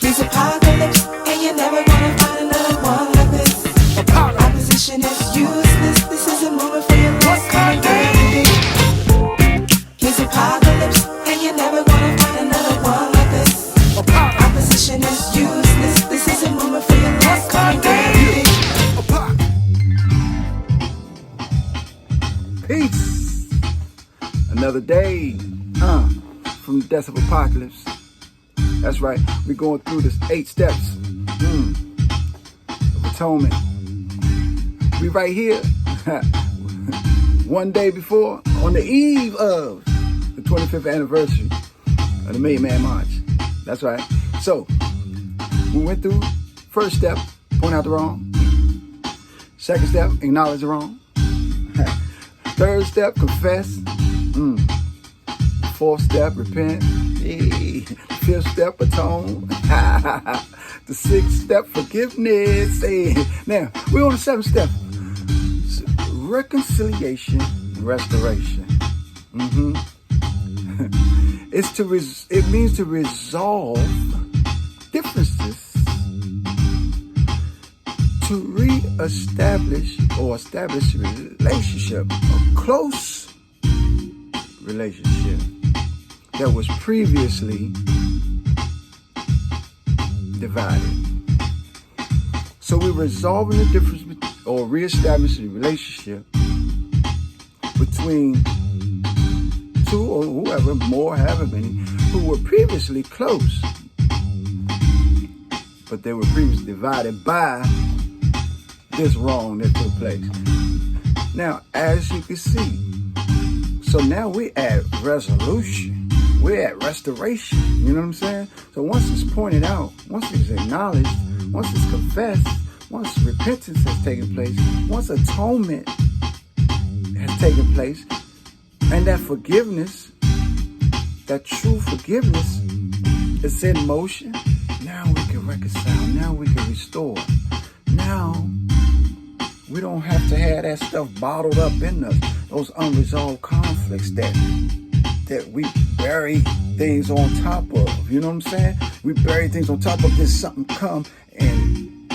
He's apocalypse, and you're never gonna find another one like this. Opposition is useless. This is a moment for your lost identity. He's apocalypse, and you're never gonna find another one like this. Opposition is useless. This is a moment for your lost identity. Peace. Another day from the death of apocalypse. That's right. We're going through this 8 steps of atonement. We right here one day before, on the eve of the 25th anniversary of the Million Man March. That's right. So we went through first step, point out the wrong. Second step, acknowledge the wrong. Third step, confess. Fourth step, repent. Hey. Fifth step, atone. The sixth step, forgiveness. Hey. Now, we're on the 7th step. Reconciliation, restoration. It means to resolve differences, to re-establish or establish a relationship, a close relationship that was previously divided. So we're resolving the difference or re-establishing a relationship between two or whoever, more, however many, who were previously close, but they were previously divided by this wrong that took place. Now, as you can see, so now we're at resolution. We're at restoration. You know what I'm saying? So once it's pointed out, once it's acknowledged, once it's confessed, once repentance has taken place, once atonement has taken place, and that forgiveness, that true forgiveness is in motion, now we can reconcile. Now we can restore. Now we don't have to have that stuff bottled up in us. Those unresolved conflicts that we bury things on top of. You know what I'm saying? We bury things on top of this, something come and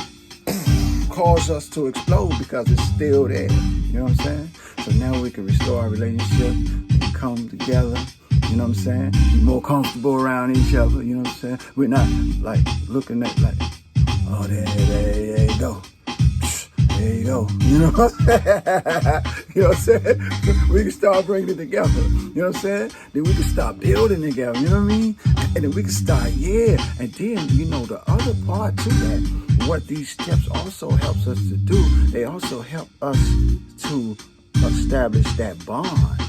cause us to explode because it's still there. You know what I'm saying? So now we can restore our relationship, we can come together. You know what I'm saying? Be more comfortable around each other. You know what I'm saying? We're not like looking at like, oh, there you go. There you go. You know what I'm saying? You know what I'm saying? We can start bringing it together. You know what I'm saying? Then we can start building together. You know what I mean? And then we can start, And then, you know, the other part to that, what these steps also helps us to do, they also help us to establish that bond.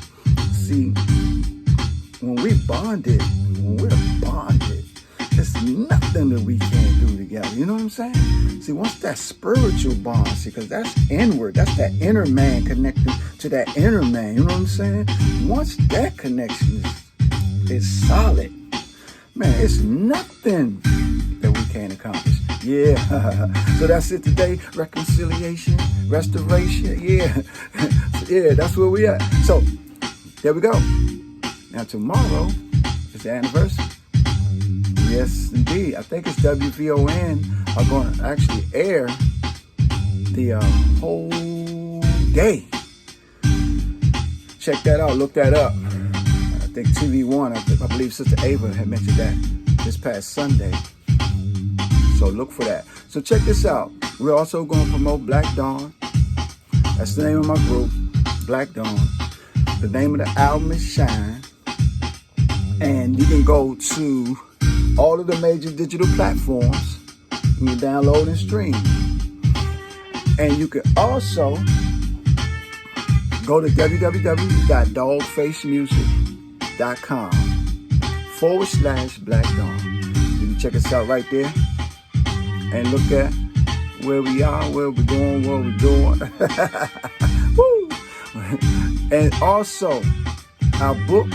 See, when we're bonded, there's nothing that we can't do together. You know what I'm saying? See, once that spiritual bond, because that's inward, that's that inner man connected to that inner man. You know what I'm saying? Once that connection is solid, man, it's nothing that we can't accomplish. Yeah. So that's it today. Reconciliation, restoration. Yeah. Yeah, that's where we at. So there we go. Now tomorrow is the anniversary. Yes, indeed. I think it's WVON are going to actually air the whole day. Check that out. Look that up. I think TV1, I believe Sister Ava had mentioned that this past Sunday. So look for that. So check this out. We're also going to promote Black Dawn. That's the name of my group, Black Dawn. The name of the album is Shine. And you can go to all of the major digital platforms. You can download and stream. And you can also go to www.dogfacemusic.com/Black Dawn. You can check us out right there and look at where we are, where we're going, what we're doing. Woo! And also, our book,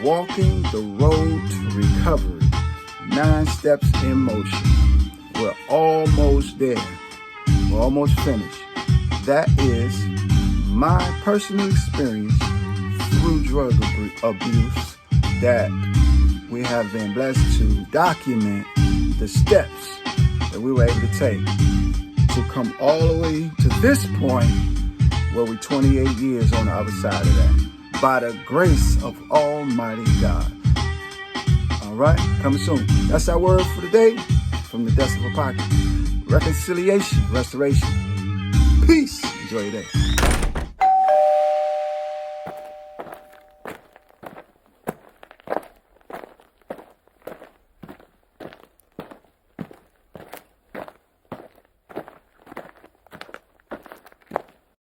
Walking the Road to Recovery, 9 Steps in Motion. We're almost there. We're almost finished. That is my personal experience through drug abuse that we have been blessed to document the steps that we were able to take to come all the way to this point where we're 28 years on the other side of that. By the grace of Almighty God. All right, coming soon. That's our word for today from the Desolate Pocket. Reconciliation, restoration. Peace. Enjoy your day.